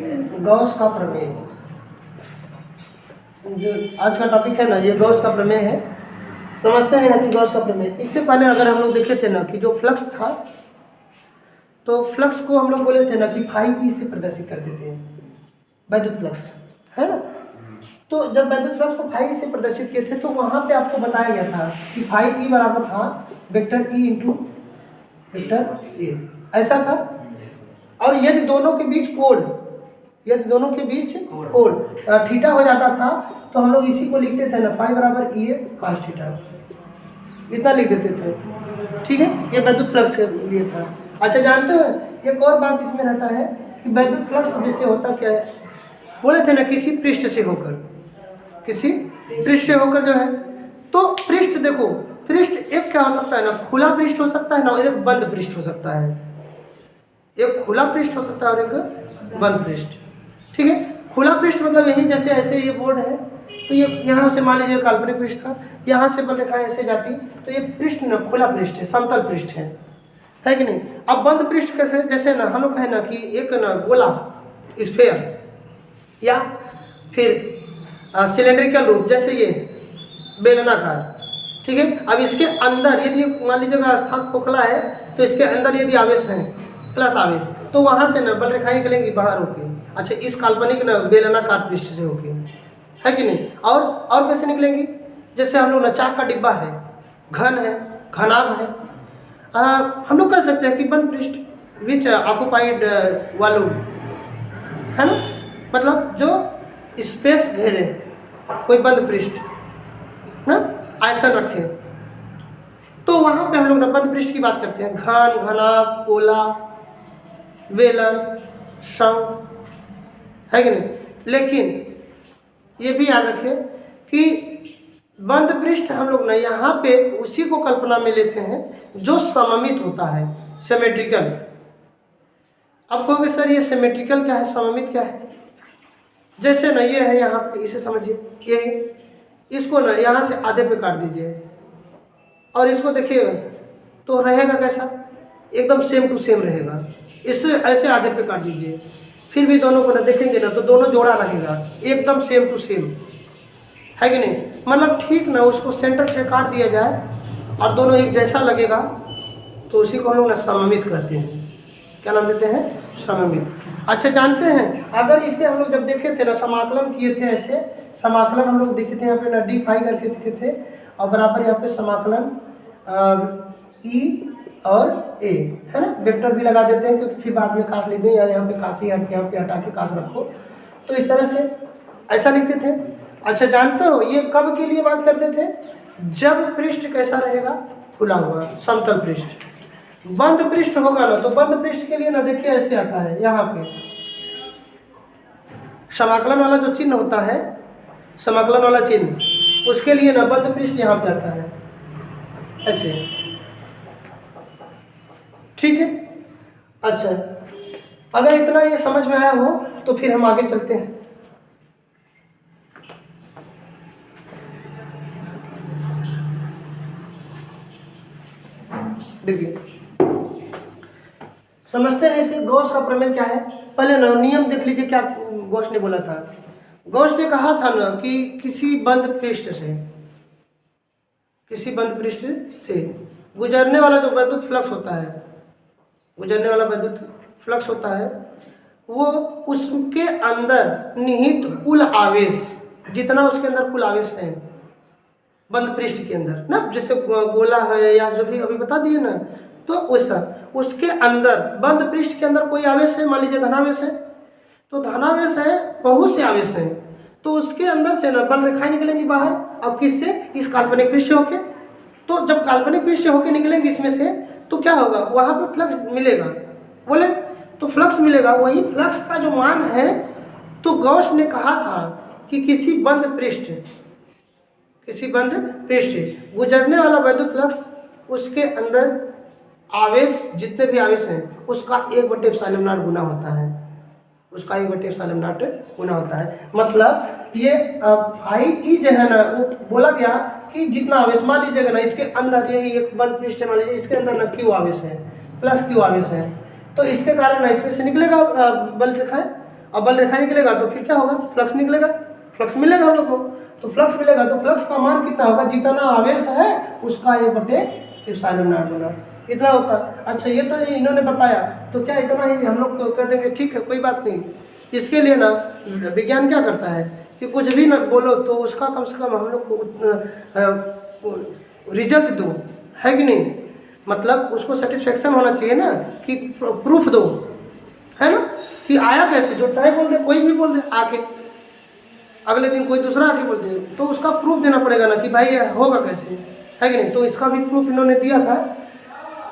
Gauss का प्रमेय, जो आज का टॉपिक है ना, ये गॉस का प्रमेय है। समझते हैं ना कि गॉस का प्रमेय। इससे पहले अगर हम लोग देखे थे ना कि जो फ्लक्स था, तो फ्लक्स को हम लोग बोले थे ना कि फाई ई से प्रदर्शित करते थे, वैद्युत फ्लक्स, है ना। तो जब वैद्युत फ्लक्स को फाई ई से प्रदर्शित किए थे, तो वहाँ पे आपको बताया गया था कि फाई ई बराबर था vector E into vector A, ऐसा था। और यदि दोनों के बीच कोण, यदि दोनों के बीच कोण थीटा हो जाता था, तो हम लोग इसी को लिखते थे ना, फाई बराबर ई ए कॉस थीटा, इतना लिख देते थे। ठीक है, ये वैद्युत फ्लक्स के लिए था। अच्छा, जानते हो एक और बात इसमें रहता है कि वैद्युत फ्लक्स जैसे होता क्या है, बोले थे ना किसी पृष्ठ से होकर, किसी पृष्ठ से होकर जो है, तो पृष्ठ देखो, पृष्ठ एक क्या हो सकता है ना, खुला पृष्ठ हो सकता है ना, और एक बंद पृष्ठ हो सकता है। एक खुला पृष्ठ हो सकता है और एक बंद पृष्ठ। ठीक है, खुला पृष्ठ मतलब यही, जैसे ऐसे ये बोर्ड है, तो ये यहाँ से मान लीजिए काल्पनिक पृष्ठ था, यहाँ से बल रेखाएं ऐसे जाती, तो ये पृष्ठ ना खुला पृष्ठ है, समतल पृष्ठ है कि नहीं। अब बंद पृष्ठ कैसे, जैसे ना हम लोग है ना कि एक ना गोला स्फेयर या फिर सिलेंड्रिकल रूप, जैसे ये बेलनाकार। ठीक है, अब इसके अंदर यदि मान लीजिएगा स्थान खोखला है, तो इसके अंदर यदि आवेश है प्लस आवेश, तो वहाँ से ना बल रेखाएं निकलेंगी बाहर होके। अच्छा, इस काल्पनिक ना बेलनाकार पृष्ठ से होके, है कि नहीं। और कैसे निकलेंगी, जैसे हम लोग ना चाक का डिब्बा है, घन है, घनाभ है, हम लोग कह सकते हैं कि बंद पृष्ठ विच ऑक्युपाइड वॉल्यूम, है ना, मतलब जो स्पेस घेरे, कोई बंद पृष्ठ ना, आयतन रखे, तो वहाँ पे हम लोग ना बंद पृष्ठ की बात करते हैं। घन, घनाभ, गोला, बेलन, शंख, है कि नहीं। लेकिन ये भी याद रखें कि बंद पृष्ठ हम लोग ना यहाँ पे उसी को कल्पना में लेते हैं जो सममित होता है, सिमेट्रिकल। अब कहोगे सर ये सिमेट्रिकल क्या है, सममित क्या है। जैसे ना ये है यहाँ पे, इसे समझिए, यही, इसको ना यहाँ से आधे पे काट दीजिए और इसको देखिए, तो रहेगा कैसा, एकदम सेम टू सेम रहेगा। इससे ऐसे आधे पे काट दीजिए, फिर भी दोनों को ना देखेंगे ना, तो दोनों जोड़ा रहेगा, एकदम सेम टू सेम, है कि नहीं। मतलब ठीक ना, उसको सेंटर से काट दिया जाए और दोनों एक जैसा लगेगा, तो उसी को हम लोग ना सममित कहते हैं। क्या नाम देते हैं, सममित। अच्छा, जानते हैं अगर इसे हम लोग जब देखे थे ना, समाकलन किए थे, ऐसे समाकलन हम लोग देखे थे, यहाँ पे ना डी फाई करके देखे थे, और बराबर यहाँ पे समाकलन ई और ए, है ना, वेक्टर भी लगा देते हैं, क्योंकि फिर बाद में कास लिख दें, या यहाँ पे काशी हट, यहाँ पे हटा के कास रखो, तो इस तरह से ऐसा लिखते थे। अच्छा, जानते हो ये कब के लिए बात करते थे, जब पृष्ठ कैसा रहेगा, खुला हुआ समतल पृष्ठ। बंद पृष्ठ होगा ना, तो बंद पृष्ठ के लिए ना देखिए ऐसे आता है, यहाँ पे समाकलन वाला जो चिन्ह होता है, समाकलन वाला चिन्ह, उसके लिए ना बंद पृष्ठ यहाँ पे आता है ऐसे। ठीक है, अच्छा, अगर इतना ये समझ में आया हो तो फिर हम आगे चलते हैं। देखिए, समझते हैं इसे, गॉस का प्रमेय क्या है। पहले ना नियम देख लीजिए, क्या गॉस ने बोला था। गॉस ने कहा था ना कि किसी बंद पृष्ठ से गुजरने वाला जो वैद्युत फ्लक्स होता है, गुजरने वाला वैद्युत फ्लक्स होता है, वो उसके अंदर निहित कुल आवेश, जितना उसके अंदर कुल आवेश है बंद पृष्ठ के अंदर ना, जैसे गोला है या जो भी अभी बता दिए ना, तो उसके अंदर बंद पृष्ठ के अंदर कोई आवेश है, मान लीजिए धनावेश है, तो धनावेश है, बहुत से आवेश हैं, तो उसके अंदर से ना बल रेखाएं निकलेंगी बाहर। अब किससे, इस काल्पनिक पृष्ठ से होके। तो जब काल्पनिक पृष्ठ से होके निकलेंगे इसमें से, तो क्या होगा, वहाँ पे फ्लक्स मिलेगा, बोले तो फ्लक्स मिलेगा। वही फ्लक्स का जो मान है, तो गॉस ने कहा था कि किसी बंद पृष्ठ गुजरने वाला वैद्युत फ्लक्स, उसके अंदर आवेश, जितने भी आवेश हैं, उसका 1/ε0 गुना होता है, उसका 1/ε0 गुना होता है। मतलब ये फाई ई जो है ना, वो बोला गया कि जितना आवेश, मान लीजिएगा ना इसके अंदर, यही एक बंद पृष्ठ मान लीजिए, इसके अंदर ना क्यू आवेश है, प्लस क्यू आवेश है, तो इसके कारण ना इसमें से निकलेगा बल रेखाएं, अब बल रेखा निकलेगा तो फिर क्या होगा, फ्लक्स निकलेगा, फ्लक्स मिलेगा हम लोग को। तो फ्लक्स मिलेगा तो फ्लक्स का मान कितना होगा, जितना आवेश है उसका 1/ε0 बना, इतना होता। अच्छा ये तो इन्होंने बताया, तो क्या इतना ही हम लोग कह देंगे ठीक है कोई बात नहीं। इसके लिए ना विज्ञान क्या करता है कि कुछ भी ना बोलो तो उसका कम से कम हम लोग को रिजल्ट दो, है कि नहीं, मतलब उसको सेटिस्फेक्शन होना चाहिए ना, कि प्रूफ दो, है ना, कि आया कैसे। जो टाइम बोल दे, कोई भी बोल दे आके, अगले दिन कोई दूसरा आके बोल दे, तो उसका प्रूफ देना पड़ेगा ना कि भाई ये होगा कैसे, है कि नहीं। तो इसका भी प्रूफ इन्होंने दिया था,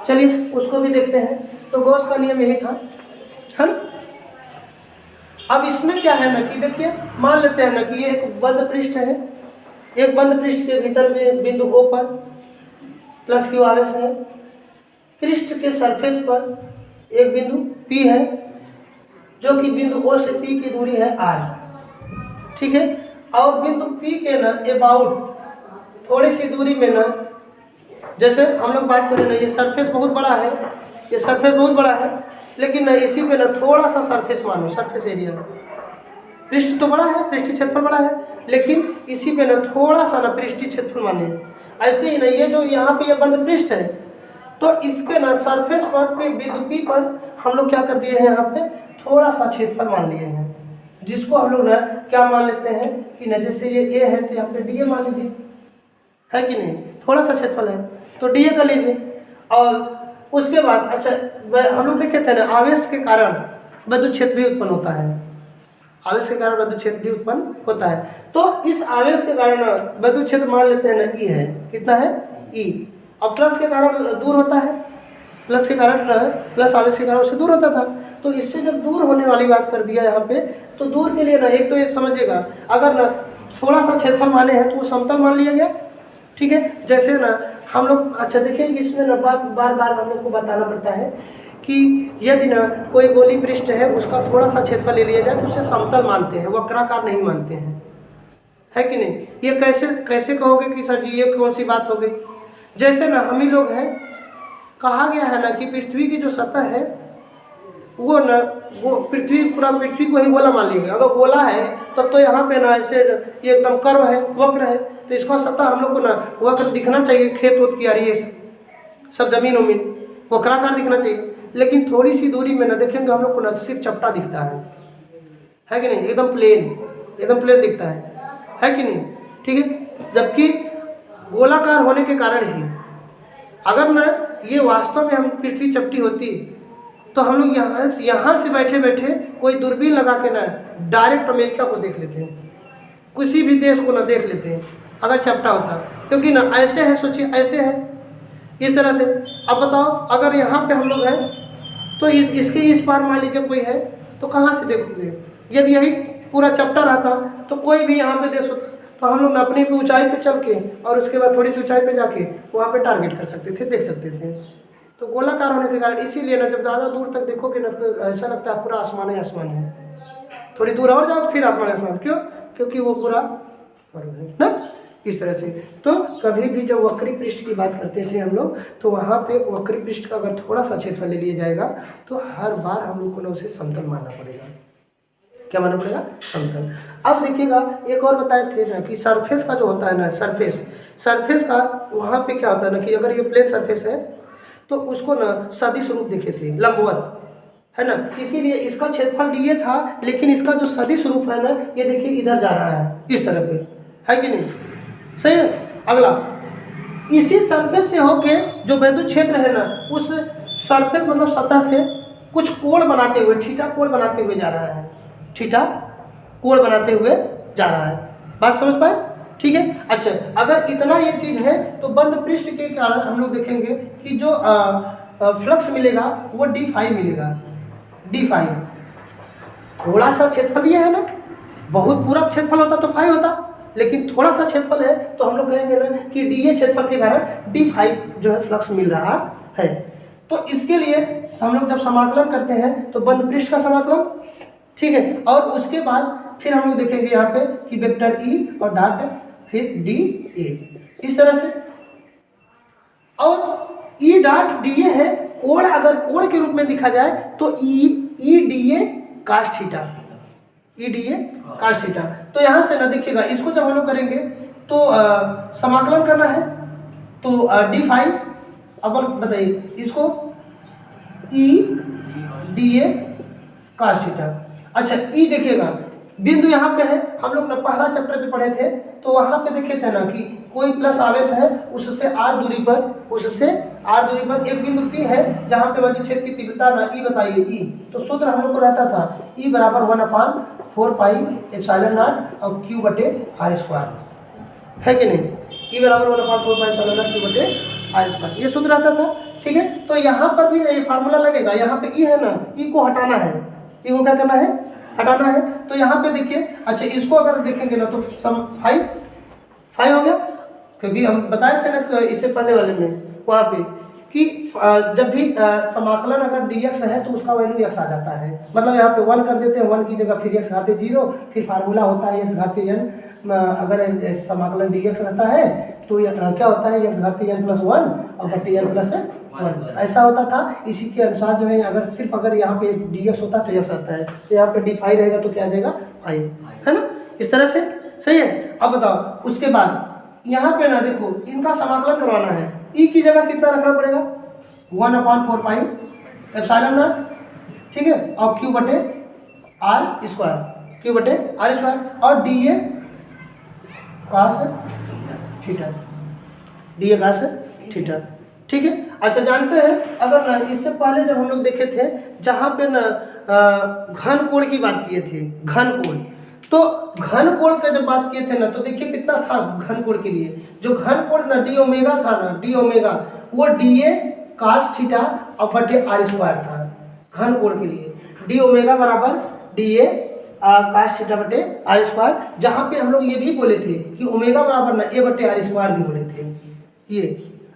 चलिए उसको भी देखते हैं। तो गॉस का नियम यही था, है ना। अब इसमें क्या है ना कि देखिए, मान लेते हैं ना कि ये एक बंद पृष्ठ है, एक बंद पृष्ठ के भीतर में बिंदु O पर प्लस Q आवेश है, पृष्ठ के सरफेस पर एक बिंदु P है जो कि बिंदु O से P की दूरी है R, ठीक है। और बिंदु P के ना अबाउट थोड़ी सी दूरी में ना, जैसे हम लोग बात करें ना, ये सरफेस बहुत बड़ा है, ये सरफेस बहुत बड़ा है, लेकिन ना इसी पे ना थोड़ा सा सरफेस मानो, सरफेस एरिया, पृष्ठ तो बड़ा है, पृष्ठीय क्षेत्रफल बड़ा है, लेकिन इसी पे ना थोड़ा सा ना पृष्ठीय क्षेत्रफल माने। ऐसे ही ना ये जो यहाँ पे ये बंद पृष्ठ है, तो इसके ना सरफेस पर बिंदु P पर हम लोग क्या कर दिए हैं, यहाँ पे थोड़ा सा क्षेत्रफल मान लिए हैं, जिसको हम लोग ना क्या मान लेते हैं कि ना, जैसे ये A है तो यहाँ पे DA मान लीजिए, है कि नहीं, थोड़ा सा क्षेत्रफल है तो DA कर लीजिए। और उसके बाद अच्छा हम लोग देखे थे ना, आवेश के कारण विद्युत क्षेत्र भी उत्पन्न होता है, आवेश के कारण विद्युत क्षेत्र भी उत्पन्न होता है। तो इस आवेश के कारण विद्युत क्षेत्र मान लेते हैं ना E है, कितना है E। और प्लस के कारण दूर होता है, प्लस के कारण ना, प्लस आवेश के कारण उससे दूर होता था। तो इससे जब दूर होने वाली बात कर दिया यहाँ पे, तो दूर के लिए ना एक तो ये समझिएगा, अगर ना थोड़ा सा क्षेत्रफल माने हैं तो वो समतल मान लिया गया, ठीक है। जैसे ना हम लोग अच्छा देखिए, इसमें ना बार बार हम लोग को बताना पड़ता है कि यदि ना कोई गोली पृष्ठ है उसका थोड़ा सा क्षेत्रफल ले लिया जाए तो उसे समतल मानते हैं, वक्राकार नहीं मानते हैं, है कि नहीं। ये कैसे कहोगे कि सर जी ये कौन सी बात हो गई। जैसे ना हम ही लोग हैं, कहा गया है ना कि पृथ्वी की जो सतह है वो ना, वो पूरा पृथ्वी को ही गोला मान लिया। अगर गोला है तब तो यहाँ पे ना ऐसे ये एकदम कर्व है, वक्र है, तो इसका सतह हम लोग को ना वक्र दिखना चाहिए, खेत वोत की आ रही है सब जमीन उमीन वक्राकार दिखना चाहिए। लेकिन थोड़ी सी दूरी में ना देखेंगे हम लोग को ना सिर्फ चपटा दिखता है कि नहीं, एकदम प्लेन दिखता है कि नहीं, ठीक है। जबकि गोलाकार होने के कारण ही, अगर ना ये वास्तव में हम पृथ्वी चपटी होती तो हम लोग यहाँ से बैठे बैठे कोई दूरबीन लगा के ना डायरेक्ट अमेरिका को देख लेते हैं, किसी भी देश को ना देख लेते हैं अगर चपटा होता। क्योंकि ना ऐसे है, सोचिए ऐसे है, इस तरह से। अब बताओ अगर यहाँ पे हम लोग हैं तो इसके इस पार मान लीजिए कोई है तो कहाँ से देखोगे। यदि यही पूरा चपटा रहता तो कोई भी यहाँ पे देश होता तो हम लोग अपनी ऊंचाई पे चल के और उसके बाद थोड़ी सी ऊंचाई पे जाके वहाँ पे टारगेट कर सकते थे, देख सकते थे। तो गोलाकार होने के कारण इसीलिए ना जब ज़्यादा दूर तक देखोगे ना तो ऐसा लगता है पूरा आसमान ही आसमान है, थोड़ी दूर और जाओ तो फिर आसमान आसमान। क्यों? क्योंकि वो पूरा है ना, इस तरह से। तो कभी भी जब वक्री पृष्ठ की बात करते थे हम लोग तो वहाँ पे वक्री पृष्ठ का अगर थोड़ा सा क्षेत्रफल ले लिया जाएगा तो हर बार हम लोग को ना उसे समतल मानना पड़ेगा। क्या मानना पड़ेगा? समतल। अब देखिएगा एक और बताए थे ना कि सरफेस का जो होता है ना, सरफेस का वहाँ पे क्या होता है ना कि अगर ये प्लेन सरफेस है तो उसको ना सदिश रूप देखे थे, लंबवत, है ना। इसीलिए इसका क्षेत्रफल डीए था, लेकिन इसका जो सदिश रूप है ना ये देखिए इधर जा रहा है, इस तरह पे, है कि नहीं? सही है। अगला, इसी सरफेस से होके जो विद्युत क्षेत्र है ना उस सरफेस मतलब सतह से कुछ कोण बनाते हुए, थीटा कोण बनाते हुए जा रहा है, थीटा कोण बनाते हुए जा रहा है। बात समझ पाए? ठीक है। अच्छा, अगर इतना ये चीज है तो बंद पृष्ठ के कारण हम लोग देखेंगे कि जो फ्लक्स मिलेगा वो d5 मिलेगा, d5। थोड़ा सा क्षेत्रफल ये है ना, बहुत पूरा क्षेत्रफल होता तो फाई होता, लेकिन थोड़ा सा क्षेत्रफल है तो हम लोग कहेंगे ना कि डीए क्षेत्रफल के कारण d5 जो है फ्लक्स मिल रहा है। तो इसके लिए हम लोग जब समाकलन करते हैं तो बंद पृष्ठ का समाकलन, ठीक है, और उसके बाद फिर हम लोग देखेंगे यहाँ पे कि वेक्टर ई और डॉट फिर डी ए, इस तरह से। और ई डॉट डी ए है कोण, अगर कोण के रूप में दिखा जाए तो E d A cos theta, E d A cos theta. तो यहाँ से ना देखिएगा, इसको जब हम लोग करेंगे तो समाकलन करना है तो डी फाई, अब बताइए इसको ई डी ए cos थीटा। अच्छा ई देखिएगा बिंदु यहाँ पे है, हम लोग ना पहला चैप्टर जो पढ़े थे तो वहाँ पे देखे थे ना कि कोई प्लस आवेश है, उससे r दूरी पर एक बिंदु P है जहाँ पे विद्युत क्षेत्र की तीव्रता ना E बताइए E। तो सूत्र हम लोग को रहता था E बराबर 1/4 पाई एप्सिलॉन नॉट और Q बटे R स्क्वायर, है कि नहीं? E बराबर 1/4 पाई एप्सिलॉन नॉट Q बटे R स्क्वायर, ये सूत्र रहता था। ठीक है, तो यहाँ पर भी ये फार्मूला लगेगा, यहाँ पे E है ना, E को हटाना है, E को क्या करना है, हटाना है। तो यहाँ पे देखिए, अच्छा इसको अगर देखेंगे ना तो फाइव हो गया, क्योंकि हम बताए थे ना इससे पहले वाले में वहाँ पे कि जब भी समाकलन अगर dx है तो उसका वैल्यू x आ जाता है, मतलब यहाँ पे 1 कर देते हैं, 1 की जगह फिर x घाते 0, फिर फार्मूला होता है x घाते n। अगर समाकलन dx रहता है तो क्या होता है x घाते n + 1 और बटे n + 1, ऐसा होता था। इसी के अनुसार जो है अगर यहाँ पे dx होता है तो x आता है, तो यहाँ पे d फाई रहेगा तो क्या आ जाएगा 5, है ना, इस तरह से सही है। अब बताओ उसके बाद यहाँ पे ना देखो इनका समाकलन करवाना है, ई की जगह कितना रखना पड़ेगा 1/4 पाई एप्सिलॉन नॉट, ठीक है, और क्यू बटे आर स्क्वायर और डी ए cos थीटा, ठीक है। अच्छा जानते हैं अगर ना इससे पहले जब हम लोग देखे थे जहाँ पे ना घन कोण की बात किए थे, घन कोण, तो घन कोण का जब बात किए थे ना तो देखिए कितना था घन कोण के लिए, जो घन कोण ना डी ओमेगा था ना, डी ओमेगा वो डी ए cos थीटा और बटे आर स्क्वायर था घन कोण के लिए, डी ओमेगा बराबर डी ए cos थीटा बटे आर स्क्वायर। जहाँ पे हम लोग ये भी बोले थे कि ओमेगा बराबर ना ए बटे आर स्क्वायर भी बोले थे, ये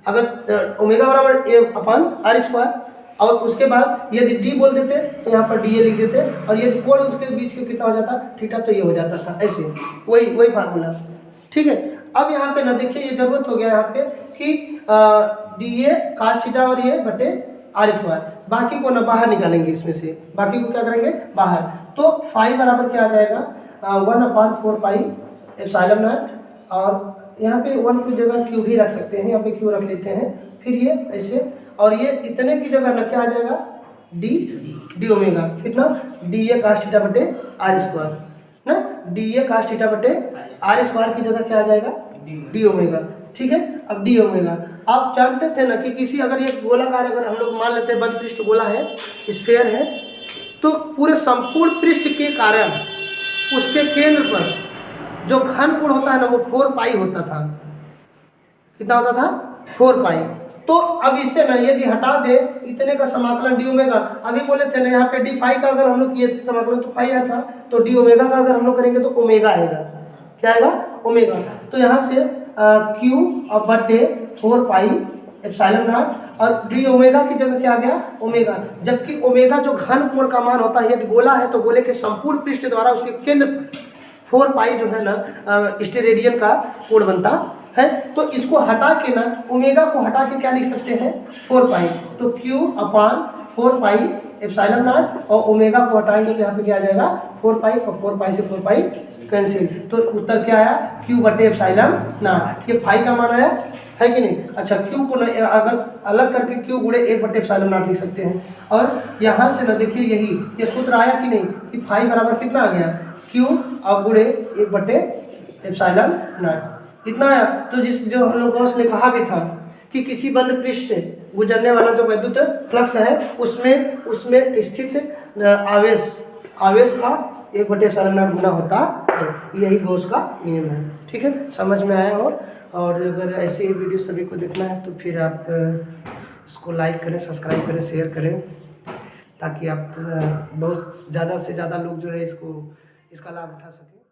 अगर ओमेगा बराबर ए अपन आर स्क्वायर और उसके बाद यदि डी बोल देते तो यहाँ पर डी ए लिख देते, और यदि कोण उसके बीच के कितना हो जाता थीटा, तो ये हो जाता था ऐसे, वही फार्मूला, ठीक है। अब यहाँ पे ना देखिए ये जरूरत हो गया यहाँ पे कि डी ए cos थीटा और ये बटे आर स्क्वायर, बाकी को ना बाहर निकालेंगे, इसमें से बाकी को क्या करेंगे बाहर, तो फाई बराबर क्या आ जाएगा 1/4 पाई एप्सिलॉन नॉट, और यहाँ पे 1 की जगह क्यू भी रख सकते हैं, यहाँ पे क्यू रख लेते हैं, फिर ये ऐसे, और ये इतने की जगह ना क्या आ जाएगा डी ओमेगा, कितना डी ए cos थीटा बटे आर स्क्वायर ना, डी ए cos थीटा बटे आर स्क्वायर की जगह क्या आ जाएगा डी ओमेगा, ठीक है। अब डी ओमेगा आप जानते थे ना कि किसी अगर ये गोलाकार अगर हम लोग मान लेते हैं बद्ध पृष्ठ गोला है, स्फीयर है, तो पूरे संपूर्ण पृष्ठ के कारण उसके केंद्र पर जो घन कोण होता है ना वो 4 पाई होता था, कितना होता था 4 पाई। तो अब इससे ना यदि हटा दे इतने का समाकलन डी ओमेगा, अभी बोले थे ना यहाँ पे डी फाई का अगर हम लोग किए थे समाकलन तो फाई आया था, तो डी ओमेगा का अगर हम लोग करेंगे तो ओमेगा आएगा, क्या आएगा ओमेगा। तो यहाँ से क्यू और बटे 4 पाई एप्सिलॉन नॉट और डी ओमेगा की जगह क्या आ गया ओमेगा, जबकि ओमेगा जो घन कोण का मान होता है, यदि गोला है तो गोले के संपूर्ण पृष्ठ द्वारा उसके केंद्र पर 4 पाई जो है ना स्टेरेडियन का कोण बनता है। तो इसको हटा के ना ओमेगा को हटा के क्या लिख सकते हैं 4 पाई, तो Q/4 पाई एप्सिलॉन नॉट और ओमेगा को हटाएंगे तो यहाँ पे क्या आ जाएगा 4 पाई, और 4 पाई से 4 पाई कैंसिल, तो उत्तर क्या आया Q बटे एप्सिलॉन नॉट, ये फाई का मान आया है कि नहीं। अच्छा Q को अगर अलग करके Q गुणे 1 बटे एप्सिलॉन नॉट लिख सकते हैं, और यहाँ से ना देखिए यही ये सूत्र आया कि नहीं कि फाई बराबर कितना आ गया Q और गुणे 1 बटे एप्सिलॉन नॉट, इतना आया। तो जो हम लोग गॉस ने कहा भी था कि किसी बंद पृष्ठ से गुजरने वाला जो विद्युत फ्लक्स है उसमें स्थित आवेश का 1 बटे एप्सिलॉन नॉट गुना होता है, यही गॉस का नियम है, ठीक है, समझ में आया हो। और अगर ऐसे वीडियो सभी को देखना है तो फिर आप इसको लाइक करें, सब्सक्राइब करें, शेयर करें, ताकि आप बहुत ज़्यादा से ज़्यादा लोग जो है इसका लाभ उठा सकें।